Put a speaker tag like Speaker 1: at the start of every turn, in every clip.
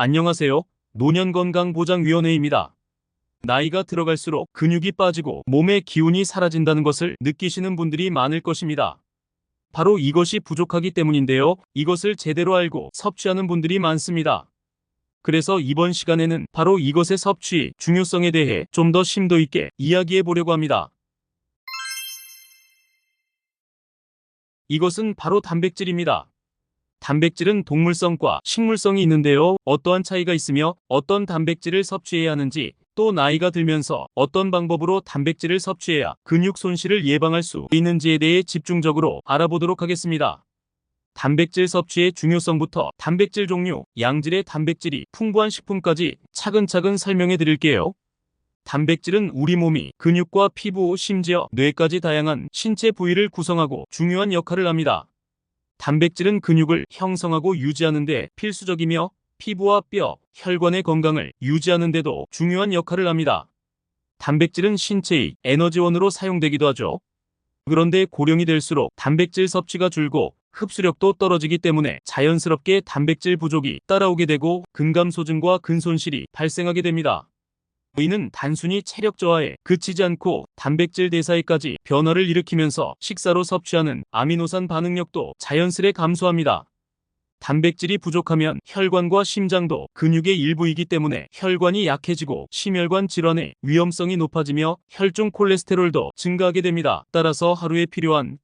Speaker 1: 안녕하세요. 노년건강보장위원회입니다. 나이가 들어갈수록 근육이 빠지고 몸의 기운이 사라진다는 것을 느끼시는 분들이 많을 것입니다. 바로 이것이 부족하기 때문인데요. 이것을 제대로 알고 섭취하는 분들이 많습니다. 그래서 이번 시간에는 바로 이것의 섭취 중요성에 대해 좀 더 심도 있게 이야기해 보려고 합니다. 이것은 바로 단백질입니다. 단백질은 동물성과 식물성이 있는데요. 어떠한 차이가 있으며 어떤 단백질을 섭취해야 하는지, 또 나이가 들면서 어떤 방법으로 단백질을 섭취해야 근육 손실을 예방할 수 있는지에 대해 집중적으로 알아보도록 하겠습니다. 단백질 섭취의 중요성부터 단백질 종류, 양질의 단백질이 풍부한 식품까지 차근차근 설명해 드릴게요. 단백질은 우리 몸이 근육과 피부, 심지어 뇌까지 다양한 신체 부위를 구성하고 중요한 역할을 합니다. 단백질은 근육을 형성하고 유지하는 데 필수적이며 피부와 뼈, 혈관의 건강을 유지하는 데도 중요한 역할을 합니다. 단백질은 신체의 에너지원으로 사용되기도 하죠. 그런데 고령이 될수록 단백질 섭취가 줄고 흡수력도 떨어지기 때문에 자연스럽게 단백질 부족이 따라오게 되고 근감소증과 근손실이 발생하게 됩니다. 이는 단순히 체력 저하에 그치지 않고 단백질 대사에까지 변화를 일으키면서 식사로 섭취하는 아미노산 반응력도 자연스레 감소합니다. 단백질이 부족하면 혈관과 심장도 근육의 일부이기 때문에 혈관이 약해지고 심혈관 질환의 위험성이 높아지며 혈중 콜레스테롤도 증가하게 됩니다. 따라서 하루에 필요한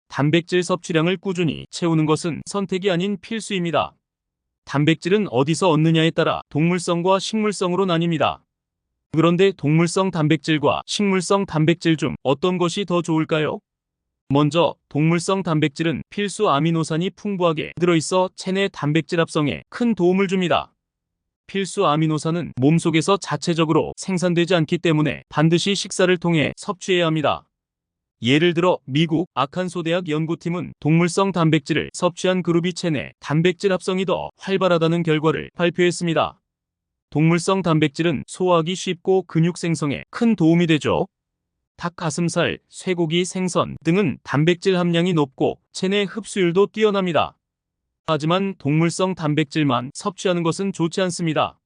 Speaker 1: 단백질 섭취량을 꾸준히 채우는 것은 선택이 아닌 필수입니다. 단백질은 어디서 얻느냐에 따라 동물성과 식물성으로 나뉩니다. 그런데 동물성 단백질과 식물성 단백질 중 어떤 것이 더 좋을까요? 먼저 동물성 단백질은 필수 아미노산이 풍부하게 들어있어 체내 단백질 합성에 큰 도움을 줍니다. 필수 아미노산은 몸속에서 자체적으로 생산되지 않기 때문에 반드시 식사를 통해 섭취해야 합니다. 예를 들어 미국 아칸소 대학 연구팀은 동물성 단백질을 섭취한 그룹이 체내 단백질 합성이 더 활발하다는 결과를 발표했습니다. 동물성 단백질은 소화하기 쉽고 근육 생성에 큰 도움이 되죠. 닭 가슴살, 쇠고기, 생선 등은 단백질 함량이 높고 체내 흡수율도 뛰어납니다. 하지만 동물성 단백질만 섭취하는 것은 좋지 않습니다.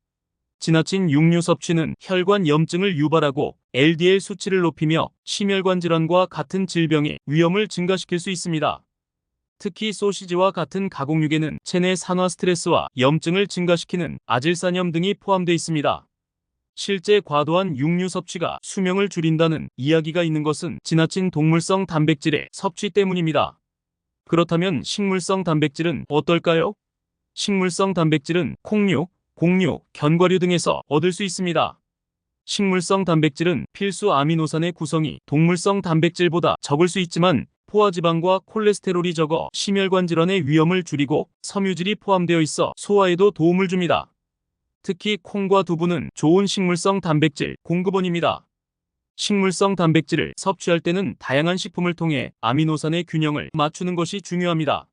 Speaker 1: 지나친 육류 섭취는 혈관 염증을 유발하고 LDL 수치를 높이며 심혈관 질환과 같은 질병의 위험을 증가시킬 수 있습니다. 특히 소시지와 같은 가공육에는 체내 산화 스트레스와 염증을 증가시키는 아질산염 등이 포함되어 있습니다. 실제 과도한 육류 섭취가 수명을 줄인다는 이야기가 있는 것은 지나친 동물성 단백질의 섭취 때문입니다. 그렇다면 식물성 단백질은 어떨까요? 식물성 단백질은 콩류, 곡류, 견과류 등에서 얻을 수 있습니다. 식물성 단백질은 필수 아미노산의 구성이 동물성 단백질보다 적을 수 있지만 포화지방과 콜레스테롤이 적어 심혈관 질환의 위험을 줄이고 섬유질이 포함되어 있어 소화에도 도움을 줍니다. 특히 콩과 두부는 좋은 식물성 단백질 공급원입니다. 식물성 단백질을 섭취할 때는 다양한 식품을 통해 아미노산의 균형을 맞추는 것이 중요합니다.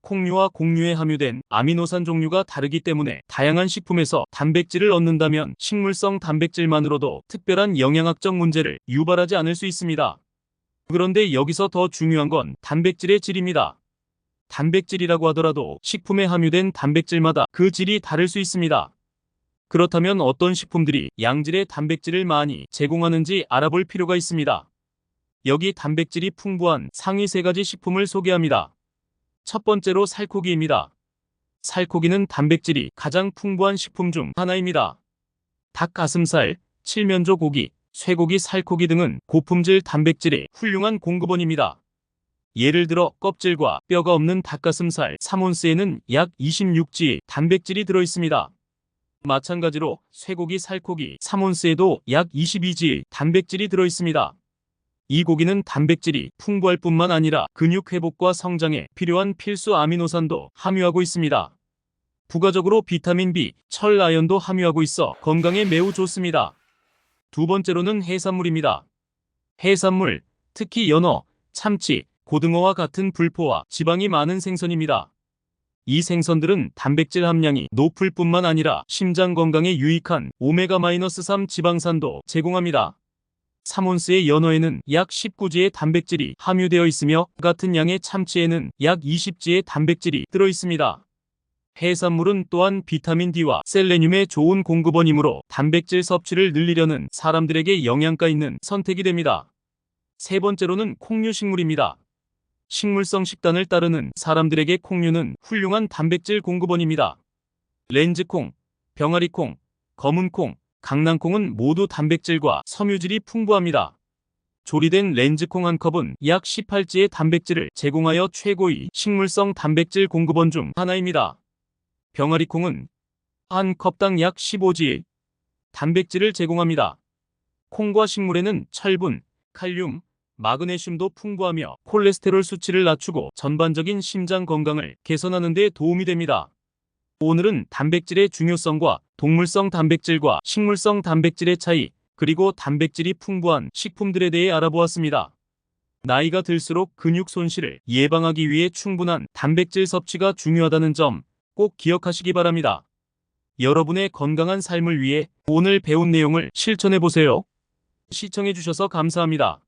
Speaker 1: 콩류와 곡류에 함유된 아미노산 종류가 다르기 때문에 다양한 식품에서 단백질을 얻는다면 식물성 단백질만으로도 특별한 영양학적 문제를 유발하지 않을 수 있습니다. 그런데 여기서 더 중요한 건 단백질의 질입니다. 단백질이라고 하더라도 식품에 함유된 단백질마다 그 질이 다를 수 있습니다. 그렇다면 어떤 식품들이 양질의 단백질을 많이 제공하는지 알아볼 필요가 있습니다. 여기 단백질이 풍부한 상위 3가지 식품을 소개합니다. 첫 번째로 살코기입니다. 살코기는 단백질이 가장 풍부한 식품 중 하나입니다. 닭 가슴살, 칠면조 고기, 쇠고기, 살코기 등은 고품질 단백질의 훌륭한 공급원입니다. 예를 들어 껍질과 뼈가 없는 닭가슴살 3온스에는 약 26g의 단백질이 들어있습니다. 마찬가지로 쇠고기, 살코기 3온스에도 약 22g의 단백질이 들어있습니다. 이 고기는 단백질이 풍부할 뿐만 아니라 근육 회복과 성장에 필요한 필수 아미노산도 함유하고 있습니다. 부가적으로 비타민 B, 철, 아연도 함유하고 있어 건강에 매우 좋습니다. 두 번째로는 해산물입니다. 해산물, 특히 연어, 참치, 고등어와 같은 불포화, 지방이 많은 생선입니다. 이 생선들은 단백질 함량이 높을 뿐만 아니라 심장 건강에 유익한 오메가-3 지방산도 제공합니다. 3온스의 연어에는 약 19g의 단백질이 함유되어 있으며 같은 양의 참치에는 약 20g의 단백질이 들어있습니다. 해산물은 또한 비타민 D와 셀레늄의 좋은 공급원이므로 단백질 섭취를 늘리려는 사람들에게 영양가 있는 선택이 됩니다. 세 번째로는 콩류식물입니다. 식물성 식단을 따르는 사람들에게 콩류는 훌륭한 단백질 공급원입니다. 렌즈콩, 병아리콩, 검은콩, 강낭콩은 모두 단백질과 섬유질이 풍부합니다. 조리된 렌즈콩 한 컵은 약 18지의 단백질을 제공하여 최고의 식물성 단백질 공급원 중 하나입니다. 병아리콩은 한 컵당 약 15지 단백질을 제공합니다. 콩과 식물에는 철분, 칼륨, 마그네슘도 풍부하며 콜레스테롤 수치를 낮추고 전반적인 심장 건강을 개선하는 데 도움이 됩니다. 오늘은 단백질의 중요성과 동물성 단백질과 식물성 단백질의 차이, 그리고 단백질이 풍부한 식품들에 대해 알아보았습니다. 나이가 들수록 근육 손실을 예방하기 위해 충분한 단백질 섭취가 중요하다는 점 꼭 기억하시기 바랍니다. 여러분의 건강한 삶을 위해 오늘 배운 내용을 실천해 보세요. 시청해 주셔서 감사합니다.